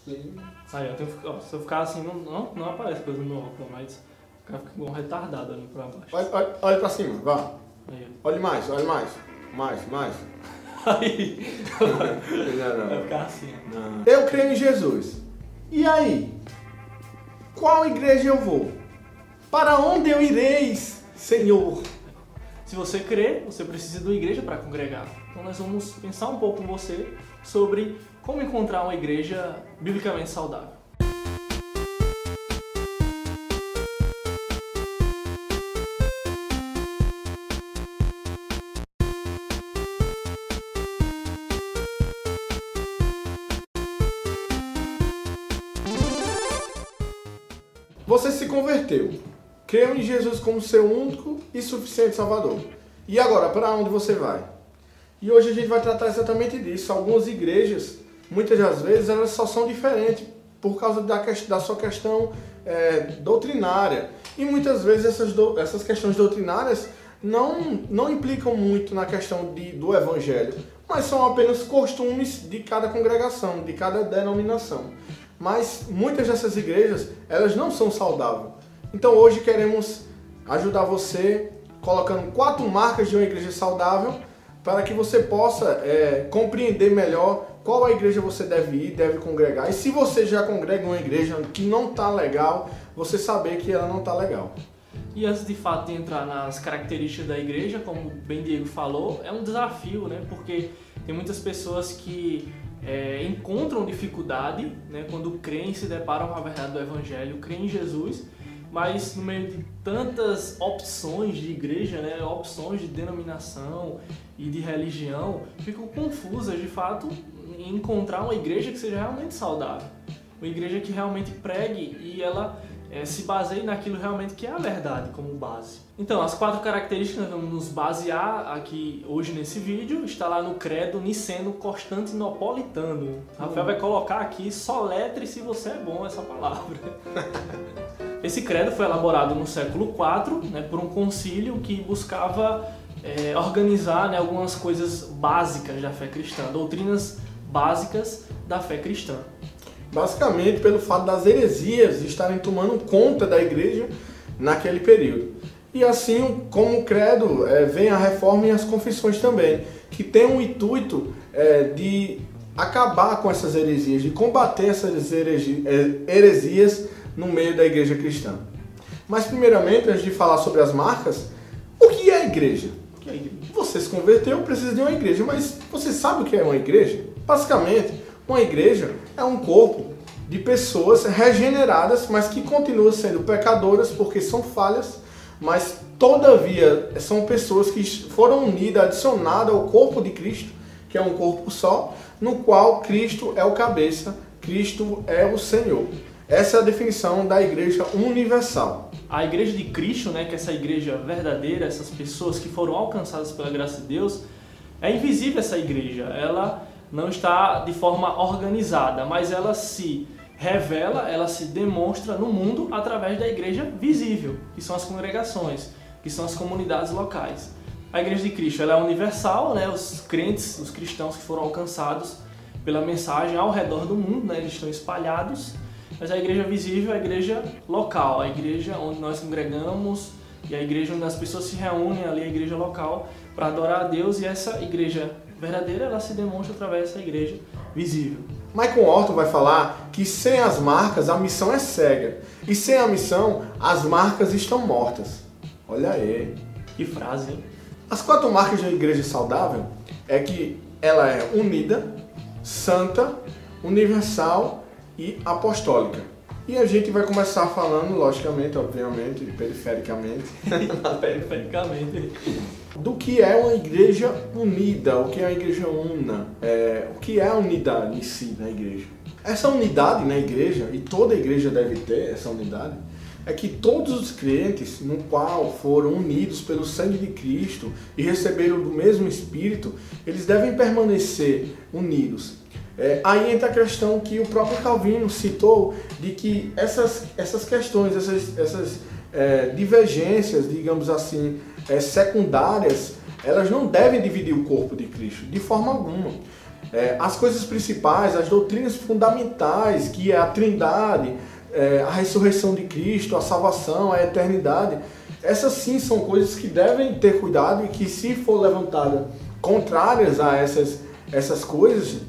Sim. Aí, se eu ficar assim, não aparece coisa no meu óculos, mas o cara fica igual um retardado ali pra baixo. Olha pra cima, vá. Aí, Olhe mais, olhe mais. Mais. aí Não. vai ficar assim. Não. Eu creio em Jesus. E aí? Qual igreja eu vou? Para onde eu ireis, Senhor? Se você crê, você precisa de uma igreja para congregar. Então nós vamos pensar um pouco com você sobre como encontrar uma igreja biblicamente saudável. Você se converteu. Creu em Jesus como seu único e suficiente Salvador. E agora, para onde você vai? E hoje a gente vai tratar exatamente disso. Algumas igrejas, muitas das vezes, elas só são diferentes por causa da sua questão doutrinária. E muitas vezes essas questões doutrinárias não implicam muito na questão do evangelho, mas são apenas costumes de cada congregação, de cada denominação. Mas muitas dessas igrejas, elas não são saudáveis. Então hoje queremos ajudar você colocando 4 marcas de uma igreja saudável para que você possa compreender melhor qual a igreja você deve ir, deve congregar. E se você já congrega em uma igreja que não está legal, você saber que ela não está legal. E antes de fato de entrar nas características da igreja, como bem Diego falou, é um desafio, né? Porque tem muitas pessoas que encontram dificuldade, né, quando creem e se deparam com a verdade do Evangelho, creem em Jesus, mas no meio de tantas opções de igreja, né, opções de denominação e de religião, ficam confusas de fato em encontrar uma igreja que seja realmente saudável, uma igreja que realmente pregue e ela se baseie naquilo realmente que é a verdade como base. Então, as 4 características que nós vamos nos basear aqui hoje nesse vídeo está lá no credo niceno-constantinopolitano. Rafael vai colocar aqui, soletre se você é bom essa palavra. Esse credo foi elaborado no século IV, né, por um concílio que buscava organizar, né, algumas coisas básicas da fé cristã, doutrinas básicas da fé cristã. Basicamente pelo fato das heresias estarem tomando conta da igreja naquele período. E assim como o credo, vem a reforma e as confissões também, que tem um intuito de acabar com essas heresias, de combater essas heresias no meio da igreja cristã. Mas primeiramente, antes de falar sobre as marcas, o que é a igreja? Você se converteu, precisa de uma igreja, mas você sabe o que é uma igreja? Basicamente, uma igreja é um corpo de pessoas regeneradas, mas que continuam sendo pecadoras porque são falhas, mas todavia são pessoas que foram unidas, adicionadas ao corpo de Cristo, que é um corpo só, no qual Cristo é o cabeça, Cristo é o Senhor. Essa é a definição da igreja universal. A igreja de Cristo, né, que é essa igreja verdadeira, essas pessoas que foram alcançadas pela graça de Deus, é invisível essa igreja. Ela não está de forma organizada, mas ela se revela, ela se demonstra no mundo através da igreja visível, que são as congregações, que são as comunidades locais. A igreja de Cristo ela é universal, né? Os crentes, os cristãos que foram alcançados pela mensagem ao redor do mundo, né? Eles estão espalhados, mas a igreja visível é a igreja local, a igreja onde nós congregamos e a igreja onde as pessoas se reúnem ali, a igreja local, para adorar a Deus, e essa igreja verdadeira, ela se demonstra através dessa igreja visível. Michael Horton vai falar que sem as marcas a missão é cega, e sem a missão as marcas estão mortas. Olha aí. Que frase, hein? As 4 marcas de uma igreja saudável é que ela é unida, santa, universal e apostólica. E a gente vai começar falando, logicamente, obviamente, perifericamente, Perifericamente. do que é uma igreja unida, o que é uma igreja una, o que é a unidade em si na igreja. Essa unidade na igreja, e toda igreja deve ter essa unidade, é que todos os crentes no qual foram unidos pelo sangue de Cristo e receberam do mesmo Espírito, eles devem permanecer unidos. Aí entra a questão que o próprio Calvino citou, de que essas questões, essas divergências, digamos assim, secundárias, elas não devem dividir o corpo de Cristo, de forma alguma. as coisas principais, as doutrinas fundamentais, que é a Trindade, a ressurreição de Cristo, a salvação, a eternidade, essas sim são coisas que devem ter cuidado e que, se for levantada contrárias a essas coisas,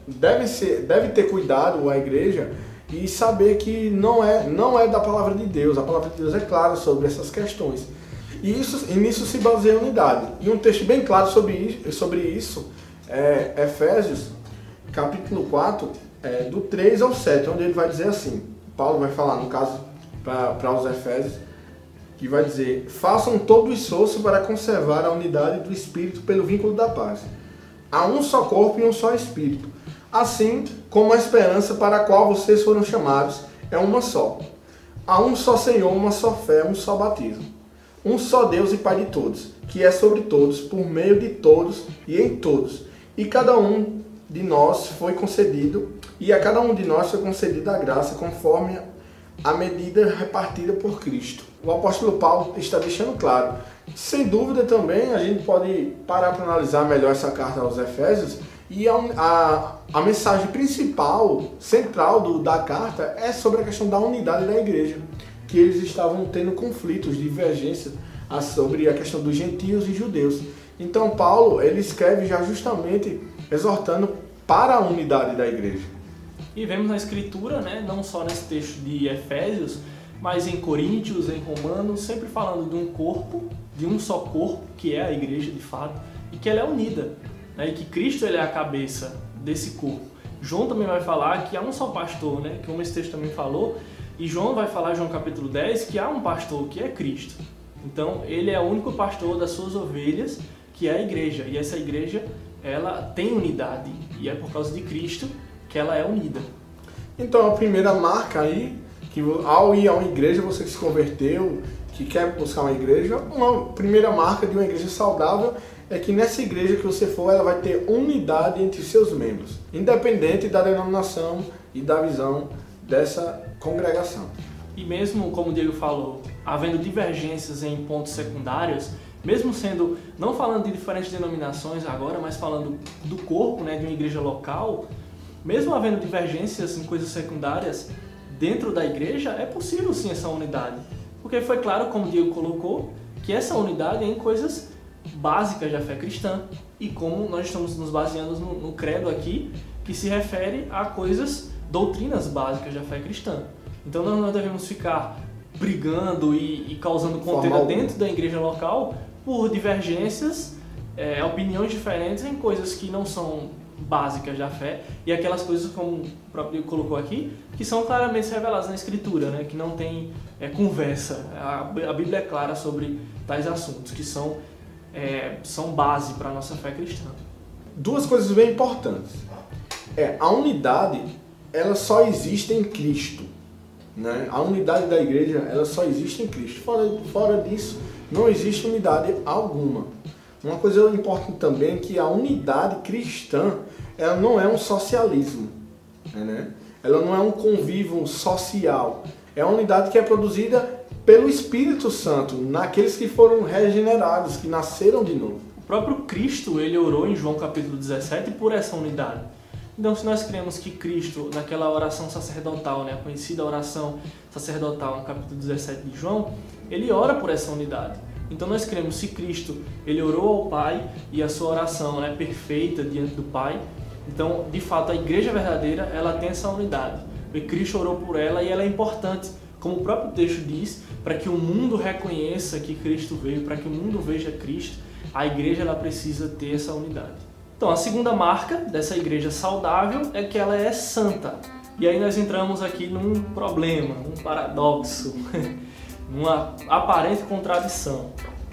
deve ter cuidado a igreja e saber que não é da palavra de Deus. A palavra de Deus é clara sobre essas questões. E nisso se baseia a unidade. E um texto bem claro sobre isso é Efésios, capítulo 4, do 3 ao 7, onde ele vai dizer assim, Paulo vai falar, no caso, para os Efésios, que vai dizer: façam todo o esforço para conservar a unidade do Espírito pelo vínculo da paz. Há um só corpo e um só Espírito, assim como a esperança para a qual vocês foram chamados é uma só. Há um só Senhor, uma só fé, um só batismo. Um só Deus e Pai de todos, que é sobre todos, por meio de todos e em todos. E a cada um de nós foi concedida a graça conforme a medida repartida por Cristo. O apóstolo Paulo está deixando claro. Sem dúvida também a gente pode parar para analisar melhor essa carta aos Efésios, e a mensagem principal, central da carta é sobre a questão da unidade da igreja, que eles estavam tendo conflitos, divergências sobre a questão dos gentios e judeus. Então Paulo, ele escreve já justamente exortando para a unidade da igreja. E vemos na Escritura, né, não só nesse texto de Efésios, mas em Coríntios, em Romanos, sempre falando de um corpo, de um só corpo, que é a igreja de fato, e que ela é unida, né, e que Cristo ele é a cabeça desse corpo. João também vai falar que há um só pastor, né, como esse texto também falou, e João vai falar, João capítulo 10, que há um pastor, que é Cristo. Então, ele é o único pastor das suas ovelhas, que é a igreja, e essa igreja, ela tem unidade, e é por causa de Cristo que ela é unida. Então, a primeira marca aí, que ao ir a uma igreja, você que se converteu, que quer buscar uma igreja, uma primeira marca de uma igreja saudável é que nessa igreja que você for, ela vai ter unidade entre seus membros, independente da denominação e da visão dessa congregação. E mesmo, como o Diego falou, havendo divergências em pontos secundários, mesmo sendo, não falando de diferentes denominações agora, mas falando do corpo, né, de uma igreja local, mesmo havendo divergências em coisas secundárias dentro da igreja, é possível sim essa unidade. Porque foi claro, como o Diego colocou, que essa unidade é em coisas básicas da fé cristã. E como nós estamos nos baseando no credo aqui, que se refere a coisas, doutrinas básicas da fé cristã. Então nós não devemos ficar brigando e causando contenda dentro da igreja local por divergências, opiniões diferentes em coisas que não são básicas da fé, e aquelas coisas, como o próprio Diego colocou aqui, que são claramente reveladas na Escritura, né? Que não tem conversa. A Bíblia é clara sobre tais assuntos, que são base para a nossa fé cristã. Duas coisas bem importantes. A unidade, ela só existe em Cristo, né? A unidade da igreja, ela só existe em Cristo. Fora disso, não existe unidade alguma. Uma coisa importante também é que a unidade cristã, ela não é um socialismo, né? Ela não é um convívio social. É uma unidade que é produzida pelo Espírito Santo, naqueles que foram regenerados, que nasceram de novo. O próprio Cristo, ele orou em João capítulo 17 por essa unidade. Então, se nós cremos que Cristo, naquela oração sacerdotal, né, a conhecida oração sacerdotal no capítulo 17 de João, ele ora por essa unidade. Então nós cremos, se Cristo ele orou ao Pai e a sua oração, né, perfeita diante do Pai, então de fato a igreja verdadeira ela tem essa unidade. Porque Cristo orou por ela e ela é importante, como o próprio texto diz, para que o mundo reconheça que Cristo veio, para que o mundo veja Cristo, a igreja ela precisa ter essa unidade. Então a segunda marca dessa igreja saudável é que ela é santa. E aí nós entramos aqui num problema, num paradoxo, numa aparente contradição,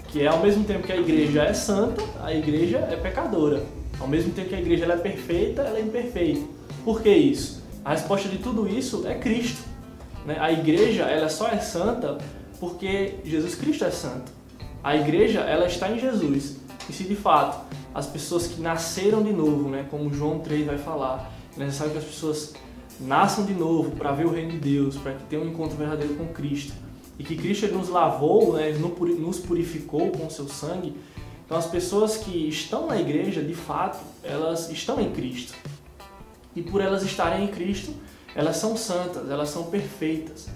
que é ao mesmo tempo que a igreja é santa, a igreja é pecadora. Ao mesmo tempo que a igreja ela é perfeita, ela é imperfeita. Por que isso? A resposta de tudo isso é Cristo, né? A igreja ela só é santa porque Jesus Cristo é santo. A igreja ela está em Jesus. E se de fato as pessoas que nasceram de novo, né, como João 3 vai falar, é necessário que as pessoas nasçam de novo para ver o reino de Deus, para que tenham um encontro verdadeiro com Cristo. E que Cristo nos lavou, né, nos purificou com o seu sangue. Então as pessoas que estão na igreja, de fato, elas estão em Cristo. E por elas estarem em Cristo, elas são santas, elas são perfeitas,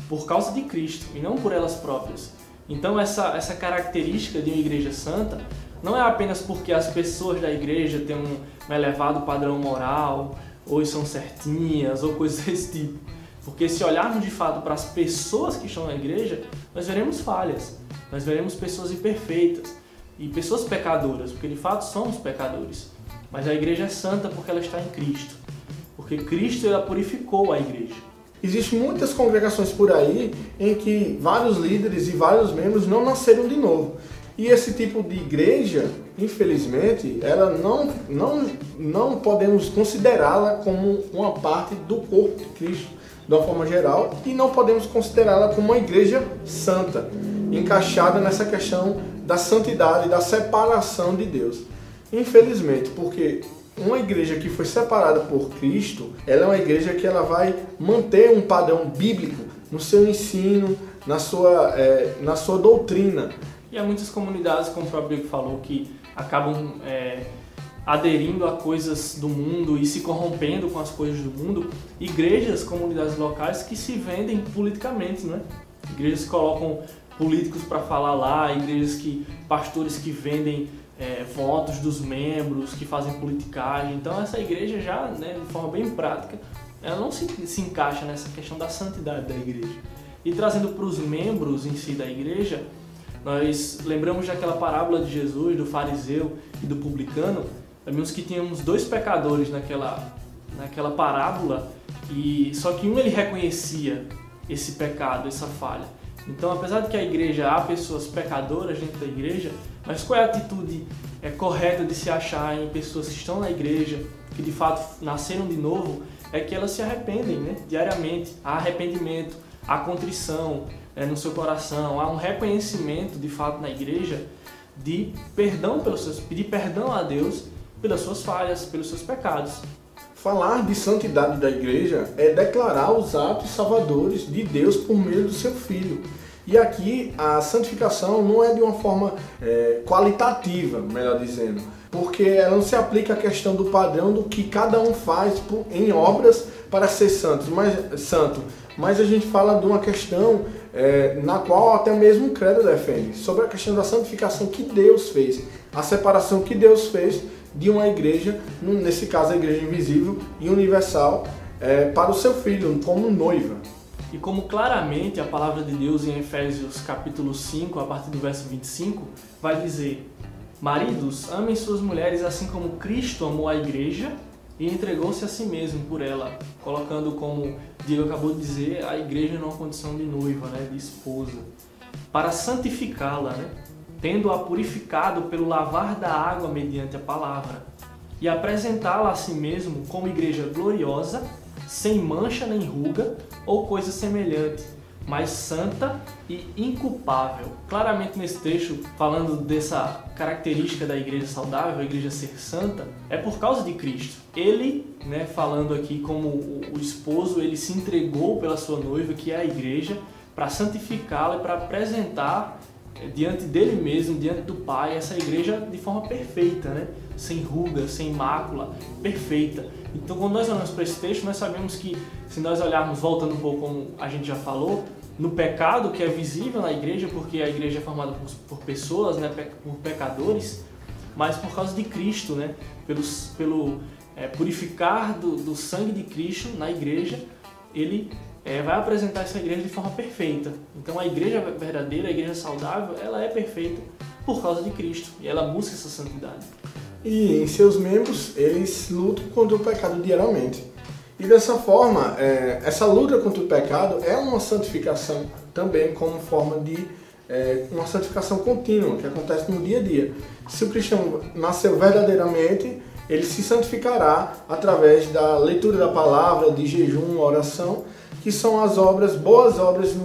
por causa de Cristo e não por elas próprias. Então essa característica de uma igreja santa não é apenas porque as pessoas da igreja têm um elevado padrão moral, ou são certinhas, ou coisas desse tipo. Porque se olharmos de fato para as pessoas que estão na igreja, nós veremos falhas, nós veremos pessoas imperfeitas e pessoas pecadoras, porque de fato somos pecadores. Mas a igreja é santa porque ela está em Cristo, porque Cristo ela purificou a igreja. Existem muitas congregações por aí em que vários líderes e vários membros não nasceram de novo. E esse tipo de igreja, infelizmente, ela não podemos considerá-la como uma parte do corpo de Cristo, de uma forma geral, e não podemos considerá-la como uma igreja santa, encaixada nessa questão da santidade, da separação de Deus. Infelizmente, porque uma igreja que foi separada por Cristo, ela é uma igreja que ela vai manter um padrão bíblico no seu ensino, na sua doutrina. E há muitas comunidades, como o próprio Diego falou, que acabam aderindo a coisas do mundo e se corrompendo com as coisas do mundo. Igrejas, comunidades locais que se vendem politicamente, né? Igrejas que colocam políticos para falar lá, pastores que vendem votos dos membros, que fazem politicagem. Então essa igreja já, né, de forma bem prática, ela não se encaixa nessa questão da santidade da igreja. E trazendo para os membros em si da igreja, nós lembramos daquela parábola de Jesus, do fariseu e do publicano. Sabemos que tínhamos dois pecadores naquela parábola, e só que um ele reconhecia esse pecado, essa falha. Então, apesar de que a igreja há pessoas pecadoras dentro da igreja, mas qual é a atitude correta de se achar em pessoas que estão na igreja, que de fato nasceram de novo, é que elas se arrependem, né, diariamente. Há arrependimento, há contrição no seu coração, há um reconhecimento de fato na igreja de pedir perdão a Deus pelas suas falhas, pelos seus pecados. Falar de santidade da igreja é declarar os atos salvadores de Deus por meio do seu Filho. E aqui a santificação não é de uma forma qualitativa, melhor dizendo, porque ela não se aplica à questão do padrão do que cada um faz em obras para ser santo, mas a gente fala de uma questão na qual até mesmo o credo defende, sobre a questão da santificação que Deus fez, a separação que Deus fez de uma igreja, nesse caso a igreja invisível e universal, para o seu Filho, como noiva. E como claramente a palavra de Deus em Efésios capítulo 5, a partir do verso 25, vai dizer: maridos, amem suas mulheres assim como Cristo amou a igreja e entregou-se a si mesmo por ela, colocando, como Diego acabou de dizer, a igreja numa condição de noiva, né, de esposa, para santificá-la, né, tendo-a purificado pelo lavar da água mediante a palavra, e apresentá-la a si mesmo como igreja gloriosa, sem mancha nem ruga ou coisa semelhante, mas santa e inculpável. Claramente nesse trecho, falando dessa característica da igreja saudável, a igreja ser santa, é por causa de Cristo. Ele, né, falando aqui como o esposo, ele se entregou pela sua noiva, que é a igreja, para santificá-la e para apresentar diante dele mesmo, diante do Pai, essa igreja de forma perfeita, né? Sem ruga, sem mácula, perfeita. Então, quando nós olhamos para esse texto, nós sabemos que, se nós olharmos, voltando um pouco como a gente já falou, no pecado que é visível na igreja, porque a igreja é formada por pessoas, né? Por pecadores, mas por causa de Cristo, né? Pelo purificar do sangue de Cristo na igreja, ele vai apresentar essa igreja de forma perfeita. Então a igreja verdadeira, a igreja saudável, ela é perfeita por causa de Cristo e ela busca essa santidade. E em seus membros, eles lutam contra o pecado diariamente. E dessa forma, essa luta contra o pecado é uma santificação também como forma de uma santificação contínua, que acontece no dia a dia. Se o cristão nasceu verdadeiramente, ele se santificará através da leitura da palavra, de jejum, oração, que são as obras, boas obras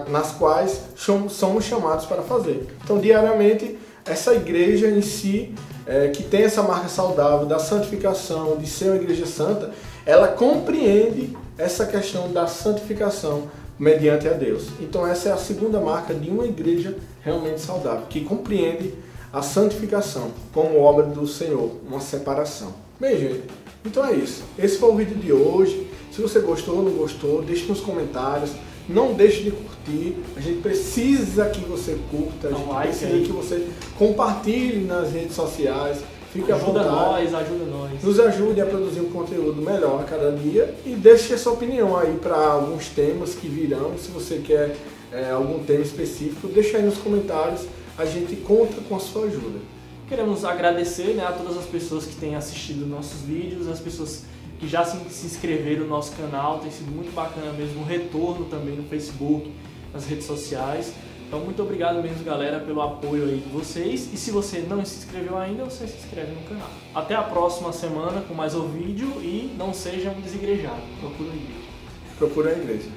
nas quais somos chamados para fazer. Então, diariamente, essa igreja em si, que tem essa marca saudável da santificação, de ser uma igreja santa, ela compreende essa questão da santificação mediante a Deus. Então, essa é a segunda marca de uma igreja realmente saudável, que compreende a santificação como obra do Senhor, uma separação. Bem, gente, então é isso. Esse foi o vídeo de hoje. Se você gostou ou não gostou, deixe nos comentários. Não deixe de curtir. A gente precisa que você curta, a gente precisa que você compartilhe nas redes sociais. Fique à vontade. Ajuda nós. Nos ajude a produzir um conteúdo melhor a cada dia e deixe a sua opinião aí para alguns temas que virão. Se você quer algum tema específico, deixa aí nos comentários. A gente conta com a sua ajuda. Queremos agradecer, né, a todas as pessoas que têm assistido nossos vídeos, as pessoas que já se inscreveram no nosso canal. Tem sido muito bacana mesmo o retorno também no Facebook, nas redes sociais. Então, muito obrigado mesmo, galera, pelo apoio aí de vocês. E se você não se inscreveu ainda, você se inscreve no canal. Até a próxima semana com mais um vídeo e não seja um desigrejado. Procura a igreja. Procura a igreja.